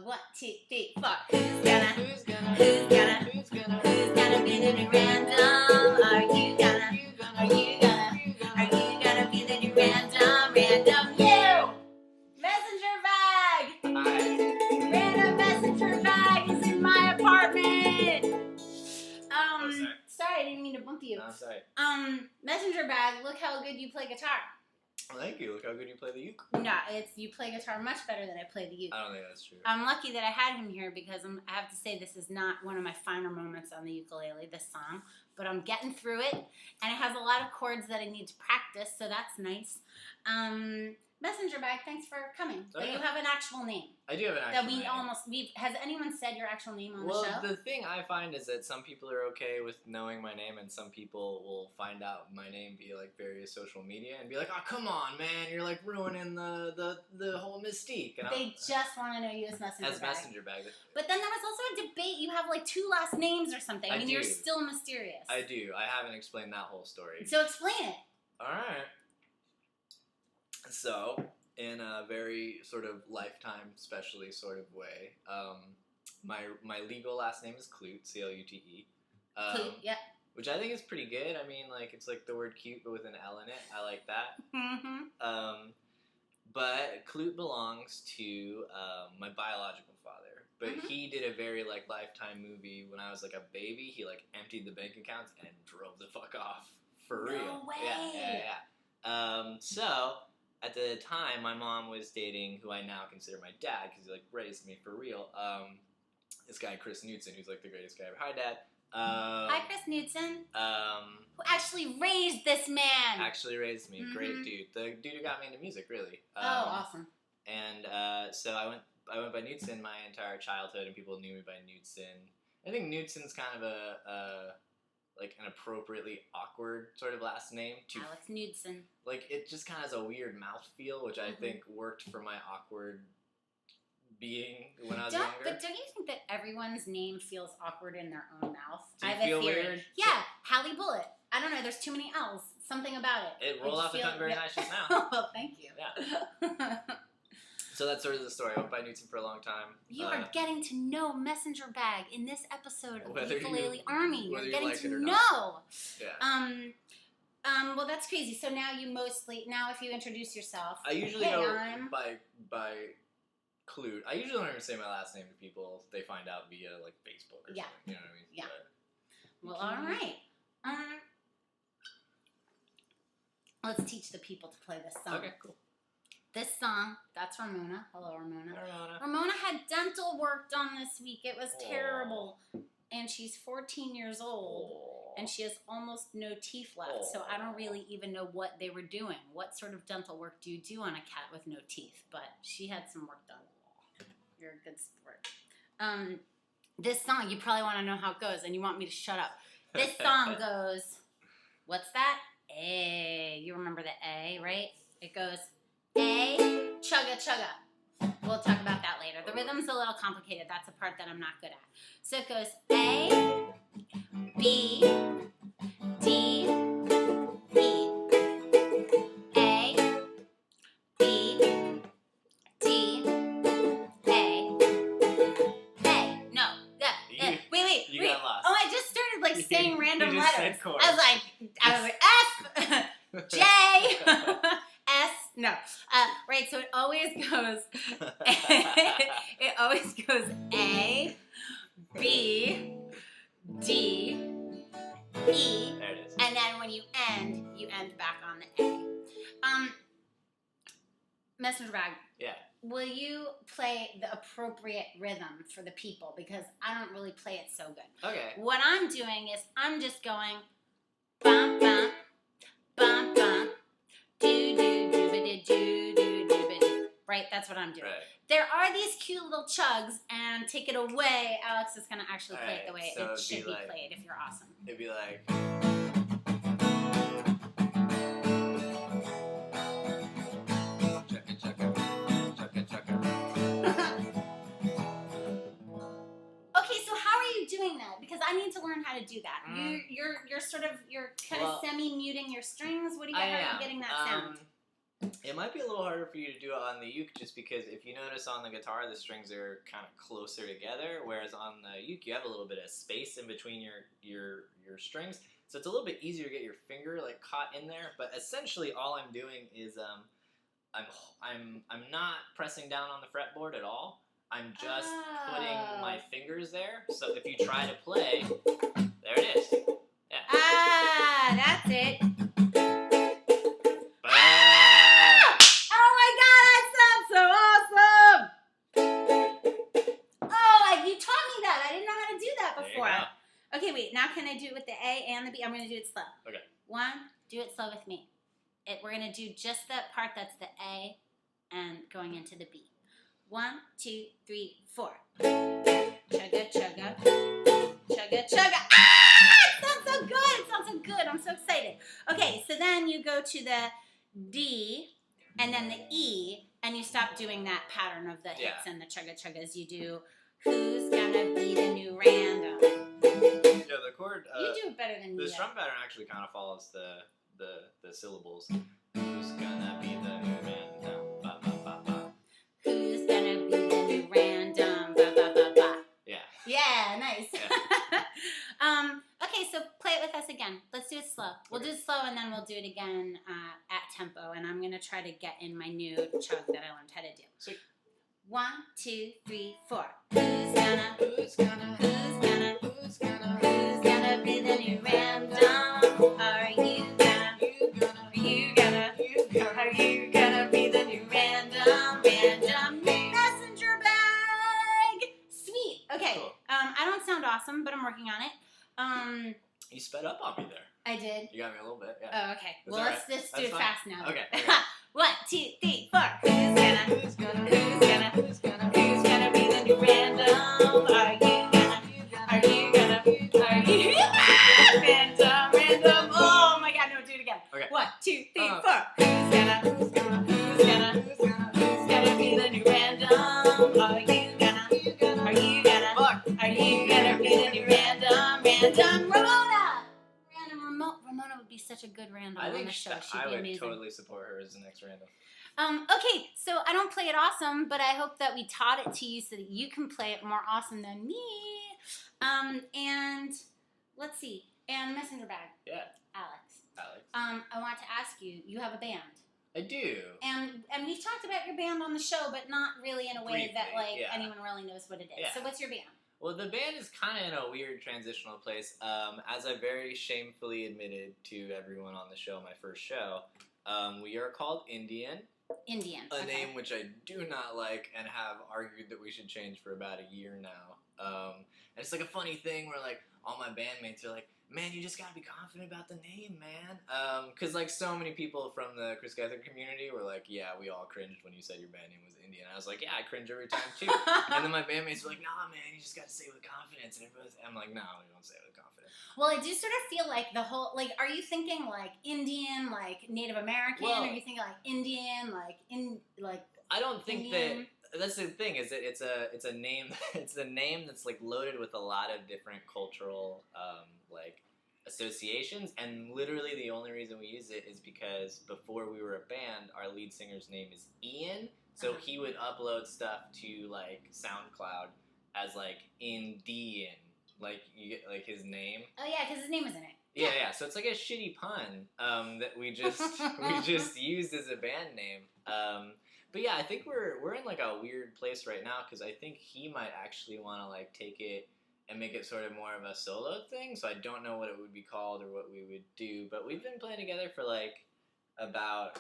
1, 2, 3, 4. Who's gonna be the new random? Are you gonna be the new random? Random you! Messenger bag! Hi. Random messenger bag is in my apartment! Sorry, I didn't mean to bump you. No, I'm sorry. Messenger bag, look how good you play guitar. Well, thank you. Look how good you play the uke. No, you play guitar much better than I play the uke. I don't think that's true. I'm lucky that I had him here because I have to say this is not one of my finer moments on the ukulele, this song, but I'm getting through it, and it has a lot of chords that I need to practice, so that's nice. Messenger bag, thanks for coming. Oh, But yeah. you have an actual name. I do have an actual name. Has anyone said your actual name on the show? Well, the thing I find is that some people are okay with knowing my name, and some people will find out my name via like various social media and be like, "Oh, come on, man, you're like ruining the whole mystique." And They just want to know you as Messenger as bag. messenger bag. But then there was also a debate. You have like 2 last names or something. I mean, you're still mysterious. I do. I haven't explained that whole story. So explain it. All right. So, in a very sort of lifetime specially sort of way, my legal last name is Clute, C-L-U-T-E. Clute, yeah. Which I think is pretty good. I mean, like, it's like the word cute, but with an L in it. I like that. Mm-hmm. But Clute belongs to my biological father. But he did a very, like, lifetime movie when I was, like, a baby. He, like, emptied the bank accounts and drove the fuck off. For real. No way. Yeah. So, at the time, my mom was dating who I now consider my dad, because he, like, raised me for real. This guy, Chris Knudsen, who's, like, the greatest guy ever. Hi, Dad. Hi, Chris Knudsen. Who actually raised this man. Actually raised me. Great dude. The dude who got me into music, really. Awesome. And so I went by Knudsen my entire childhood, and people knew me by Knudsen. I think Knudsen's kind of like an appropriately awkward sort of last name. Alex Knudsen. Like, it just kind of has a weird mouthfeel, which I think worked for my awkward being when I was younger. But don't you think that everyone's name feels awkward in their own mouth? Do you I have feel a theory. weird? Yeah, Hallie Bullet. I don't know, there's too many L's. Something about it. It rolled off the tongue very nice just now. Well, thank you. Yeah. So that's sort of the story. I went by Knudsen for a long time. You are getting to know Messenger Bag in this episode of the Ukulele Army. You're getting like to it or know. not. Well, that's crazy. So now you if you introduce yourself. I usually go by Clute. I usually don't even say my last name to people. They find out via like Facebook or something. You know what I mean? Yeah. Well, all right. Let's teach the people to play this song. Okay, cool. This song, that's Ramona. Hello, Ramona. Ramona. Ramona had dental work done this week. It was terrible. And she's 14 years old. And she has almost no teeth left. So I don't really even know what they were doing. What sort of dental work do you do on a cat with no teeth? But she had some work done. You're a good sport. This song, you probably want to know how it goes. And you want me to shut up. This song goes, what's that? A. You remember the A, right? It goes, A, chugga, chugga. We'll talk about that later. The rhythm's a little complicated. That's a part that I'm not good at. So it goes A, B, D, E. A, B, D, A. No. Wait. You got lost. Oh, I just started like saying random you just letters. Said chords. I was like F, J, S. No. Right, so it always goes A, B, D, E. There it is. And then when you end back on the A. Messenger Bag. Yeah. Will you play the appropriate rhythm for the people? Because I don't really play it so good. Okay. What I'm doing is I'm just going bum bum bum bum do do do ba do do do ba. Right, that's what I'm doing. Right. There are these cute little chugs, and take it away. Alex is gonna actually play it the way so it should be played. If you're awesome. It'd be like. Doing that because I need to learn how to do that. You're kind of semi-muting your strings. What do you? How are you getting that sound? It might be a little harder for you to do it on the uke, just because if you notice on the guitar, the strings are kind of closer together, whereas on the uke, you have a little bit of space in between your strings, so it's a little bit easier to get your finger like caught in there. But essentially, all I'm doing is I'm not pressing down on the fretboard at all. I'm just putting my fingers there. So if you try to play, there it is. Yeah. That's it. Okay, wait. Now can I do it with the A and the B? I'm going to do it slow. Okay. 1, do it slow with me. We're going to do just that part that's the A and going into the B. 1, 2, 3, 4. Chugga, chugga. Chugga, chugga. It sounds so good. It sounds so good. I'm so excited. Okay, so then you go to the D and then the E, and you stop doing that pattern of the hits and the chugga chuggas. You do, who's gonna be the new random? Yeah, the chord. You do it better than me. The strum pattern actually kind of follows the syllables. Who's gonna be the new random? Ba ba ba ba. Who's gonna be the new random? Ba ba ba ba. Yeah. Yeah, nice. Yeah. Okay, so play it with us again. Let's do it slow. We'll do it slow, and then we'll do it again at tempo. And I'm gonna try to get in my new chug that I learned how to do. Sweet. 1, 2, 3, 4. Who's gonna be the new random? Are you gonna be the new random messenger bag? Sweet. Okay. Cool. I don't sound awesome, but I'm working on it. You sped up on me there. I did. You got me a little bit. Yeah. Oh, okay. That's Well, let's just do it fine. fast now. Okay. 1, 2, 3, 4. Who's gonna be the new random? Are you random? Oh my God, no, do it again. Okay. 1, 2, 3, 4. Who's gonna be the new random? Are you gonna be the new random Ramona? Ramona would be such a good random on the show. She'd be amazing. I would totally support her as the next random. Okay, so I don't play it awesome, but I hope that we taught it to you so that you can play it more awesome than me. And let's see. And messenger bag. Yeah. Alex. Alex. I want to ask you. You have a band. I do. And we've talked about your band on the show, but not really in a way that anyone really knows what it is. Yeah. So what's your band? Well, the band is kind of in a weird transitional place. As I very shamefully admitted to everyone on the show, my first show, we are called Indian. A name which I do not like and have argued that we should change for about a year now. And it's like a funny thing where like all my bandmates are like, man, you just gotta be confident about the name, man. Cause like so many people from the Chris Gethard community were like, yeah, we all cringed when you said your band name was Indian. I was like, yeah, I cringe every time too. And then my bandmates were like, nah, man, you just gotta say it with confidence. And I'm like, no, we don't say it with confidence. Well, I do sort of feel like the whole, like, are you thinking like Indian, like Native American? Or are you thinking like Indian, I don't think Indian? that's the thing, is that it's a name that's like loaded with a lot of different cultural like associations, and literally the only reason we use it is because before we were a band, our lead singer's name is Ian, so he would upload stuff to like SoundCloud as like Indian, like you get like his name. Oh yeah, because his name is in it. Yeah. So it's like a shitty pun that we just used as a band name. But yeah, I think we're in like a weird place right now, because I think he might actually want to like take it and make it sort of more of a solo thing. So I don't know what it would be called or what we would do. But we've been playing together for like about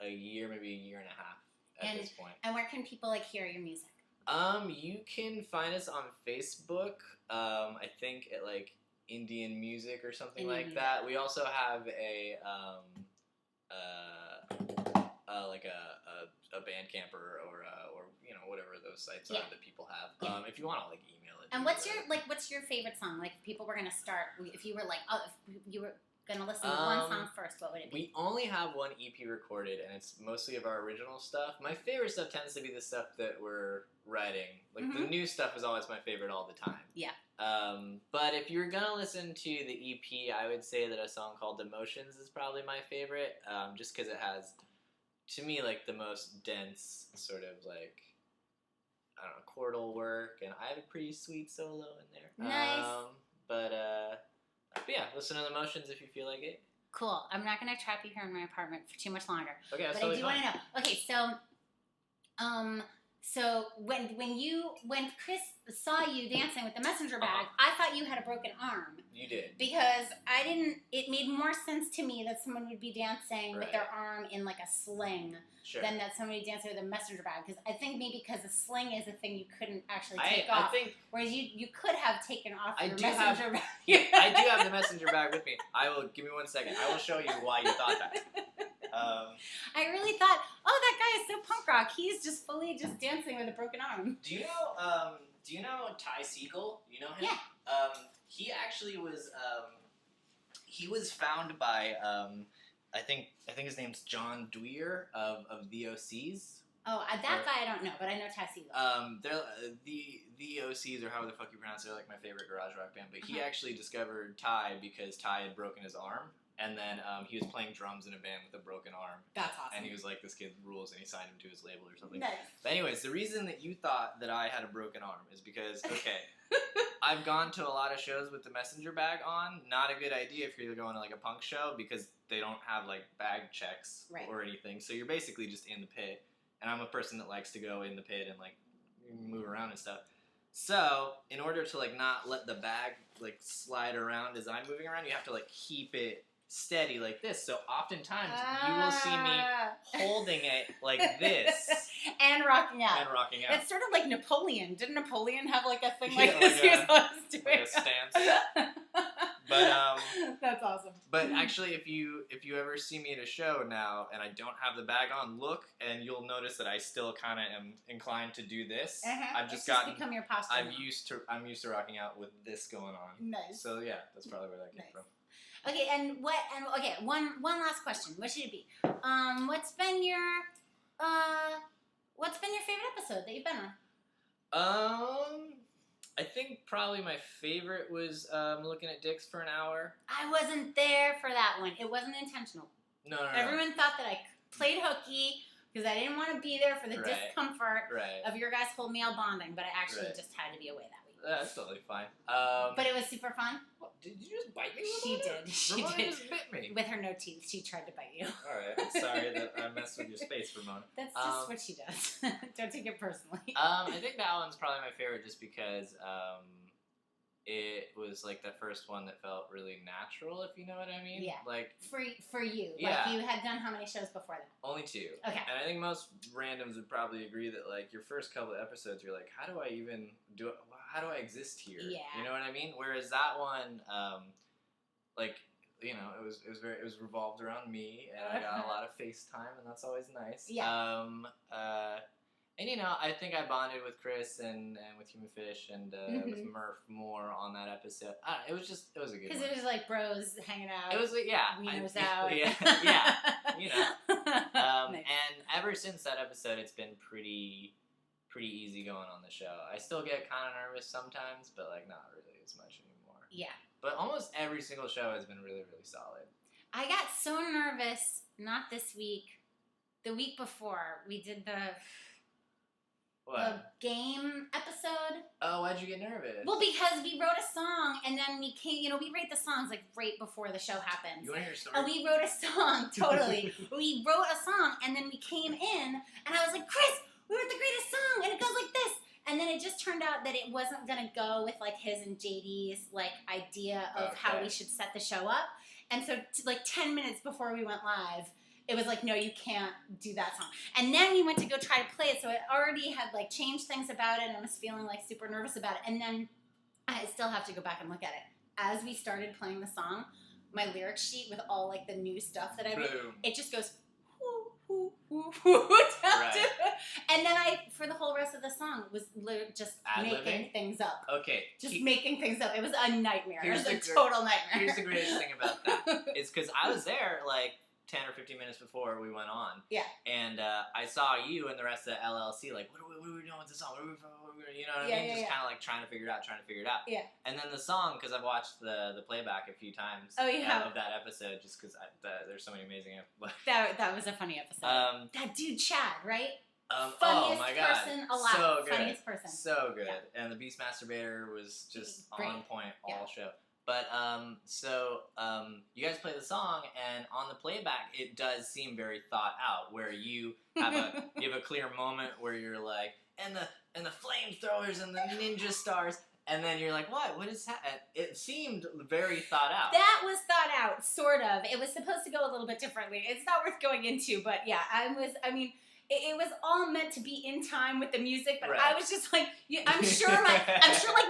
a year, maybe a year and a half at this point. And where can people like hear your music? You can find us on Facebook. I think at like Indian Music or something like that. We also have a Bandcamp or you know, whatever those sites are that people have. If you want to like email it. And what's your favorite song? Like if people were gonna start, if you were like, if you were gonna listen to one song first, what would it be? We only have one EP recorded, and it's mostly of our original stuff. My favorite stuff tends to be the stuff that we're writing. Like the new stuff is always my favorite all the time. Yeah. But if you're gonna listen to the EP, I would say that a song called Emotions is probably my favorite, just because it has to me, like, the most dense sort of, like, I don't know, chordal work, and I have a pretty sweet solo in there. Nice. But yeah, listen to the motions if you feel like it. Cool. I'm not going to trap you here in my apartment for too much longer. Okay, that's but I totally do want fine. to know. Okay, so when Chris saw you dancing with the messenger bag, I thought you had a broken arm. You did. Because it made more sense to me that someone would be dancing with Right. their arm in like a sling Sure. than that somebody dancing with a messenger bag. Because I think maybe because a sling is a thing you couldn't actually take off. I think Whereas you could have taken off I your do messenger have- bag. I do have the messenger bag with me. Give me 1 second. I will show you why you thought that. I really thought, oh, that guy is so punk rock. He's just fully just dancing with a broken arm. Do you know Ty Siegel? You know him? Yeah. He actually was he was found by I think his name's John Dwyer of the OCs. Oh, that guy I don't know, but I know Ty Siegel. They're the OCs, or however the fuck you pronounce it. They're like my favorite garage rock band. But he actually discovered Ty because Ty had broken his arm, and then he was playing drums in a band with a broken arm. That's awesome. And he was like, this kid rules, and he signed him to his label or something. Nice. But anyways, the reason that you thought that I had a broken arm is because, okay, I've gone to a lot of shows with the messenger bag on. Not a good idea if you're going to like a punk show because they don't have like bag checks or anything. So you're basically just in the pit. And I'm a person that likes to go in the pit and like move around and stuff. So in order to like not let the bag like slide around as I'm moving around, you have to like keep it steady like this. So oftentimes you will see me holding it like this. And rocking out. It's sort of like Napoleon. Didn't Napoleon have like a thing like this? He was always doing like a stance. But that's awesome. But actually, if you ever see me at a show now and I don't have the bag on, look, and you'll notice that I still kind of am inclined to do this. I've just become your posture. I'm used to rocking out with this going on. Nice. So yeah, that's probably where that came from. Okay, one last question. What should it be? What's been your favorite episode that you've been on? I think probably my favorite was looking at dicks for an hour. I wasn't there for that one. It wasn't intentional. No. Everyone thought that I played hooky because I didn't want to be there for the discomfort of your guys' whole male bonding, but I actually just had to be away that week. That's totally fine. But it was super fun. What, did you just bite me? She did. She Ramona did. just bit me. With her no teeth, she tried to bite you. All right. I'm sorry that I messed with your space, Ramona. That's just what she does. Don't take it personally. I think that one's probably my favorite just because it was like the first one that felt really natural, if you know what I mean. Yeah. Like for you. Yeah. Like you had done how many shows before that? Only 2. Okay. And I think most randoms would probably agree that like your first couple of episodes, you're like, how do I even do it? How do I exist here? Yeah. You know what I mean? Whereas that one, like, you know, it was revolved around me, and I got a lot of FaceTime, and that's always nice. Yeah. And you know, I think I bonded with Chris and with Human Fish and with Murph more on that episode. It was a good one. Because it was like bros hanging out. It was like, yeah. Wieners out. Yeah, you know. Nice. And ever since that episode, it's been pretty easy going on the show. I still get kind of nervous sometimes, but like not really as much anymore. Yeah. But almost every single show has been really, really solid. I got so nervous, not this week, the week before. We did the game episode. Oh, why'd you get nervous? Well, because we wrote a song, and then we came, we write the songs like right before the show happens. You want to hear a story? And we wrote a song, totally. We wrote a song, and then we came in, and I was like, Chris, we wrote the greatest song, and it goes like this. And then it just turned out that it wasn't going to go with like his and JD's like idea of how we should set the show up. And so like 10 minutes before we went live, it was like, no, you can't do that song. And then we went to go try to play it. So it already had like changed things about it and I was feeling like super nervous about it. And then I still have to go back and look at it. As we started playing the song, my lyric sheet with all like the new stuff that I wrote, it just goes, whoo, whoo, whoo, down to, and then I, for the whole rest of the song, was just making things up. Okay. Just making things up. It was a nightmare. It was a Here's total nightmare. Here's the greatest thing about that. Is because I was there, like, 10 or 15 minutes before we went on. Yeah. And I saw you and the rest of the LLC like, what are we doing with the song? You know what I mean? Just kind of like trying to figure it out. Yeah. And then the song, because I've watched the playback a few times of that episode, just because there's so many amazing episodes. That was a funny episode. That dude Chad, right? Oh my god, person alive. So good. Funniest person. So good. Yeah. And the Beast Masturbator was just Great. on point all show. But you guys play the song, and on the playback, it does seem very thought out. Where you have a clear moment where you're like, and the flamethrowers and the ninja stars, and then you're like, what is that? It seemed very thought out. That was thought out, sort of. It was supposed to go a little bit differently. It's not worth going into, but yeah, it was all meant to be in time with the music, but I was just like, I'm sure like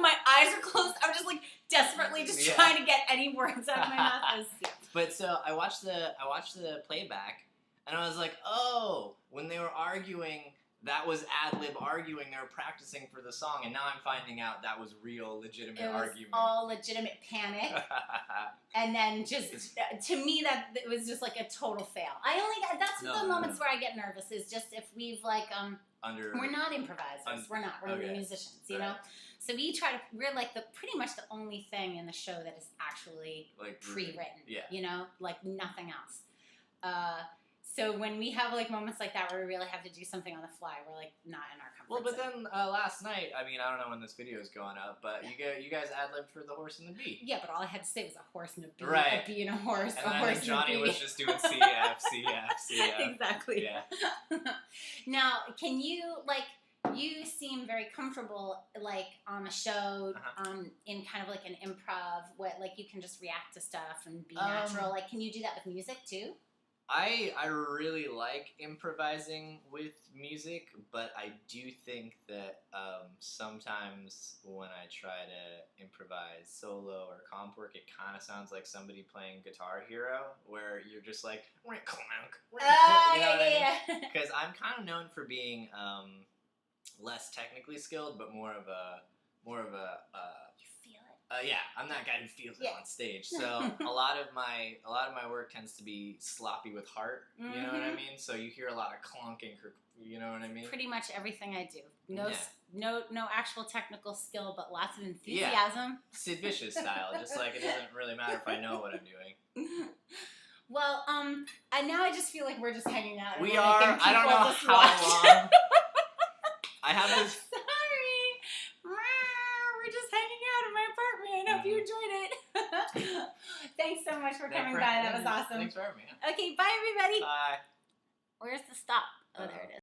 my eyes are closed. I'm just like desperately just trying to get any words out of my mouth. But so I watched the playback, and I was like, oh, when they were arguing, that was ad-lib arguing. They were practicing for the song, and now I'm finding out that was real, legitimate argument. It was all legitimate panic. And then just, to me, that it was just like a total fail. That's the moments where I get nervous, is just if we've like, we're not improvisers. We're really musicians, you know? So we're like pretty much the only thing in the show that is actually like pre-written, you know? Like nothing else. So when we have like moments like that where we really have to do something on the fly, we're like not in our comfort zone. Then last night, I mean, I don't know when this video is going up, but you guys ad-libbed for the horse and the bee. Yeah, but all I had to say was a horse and a bee, right. A bee and a horse, and a horse and Johnny a bee. was just doing CF. Exactly. Yeah. Now, can you you seem very comfortable like on a show, in kind of like an improv, like you can just react to stuff and be natural. Like, can you do that with music too? I really like improvising with music, but I do think that sometimes when I try to improvise solo or comp work, it kind of sounds like somebody playing Guitar Hero, where you're just like, because I'm kind of known for being less technically skilled, but more of a I'm that guy who feels it on stage. So a lot of my work tends to be sloppy with heart. You know what I mean? So you hear a lot of clunking. You know what I mean? Pretty much everything I do. No actual technical skill, but lots of enthusiasm. Sid Vicious style. Just like it doesn't really matter if I know what I'm doing. Well, and now I just feel like we're just hanging out. We are. I don't know how long. I have this. Hope you enjoyed it. Thanks so much for coming by. That was awesome. Thanks for having me. Okay, bye everybody. Bye. Where's the stop? Oh, there it is.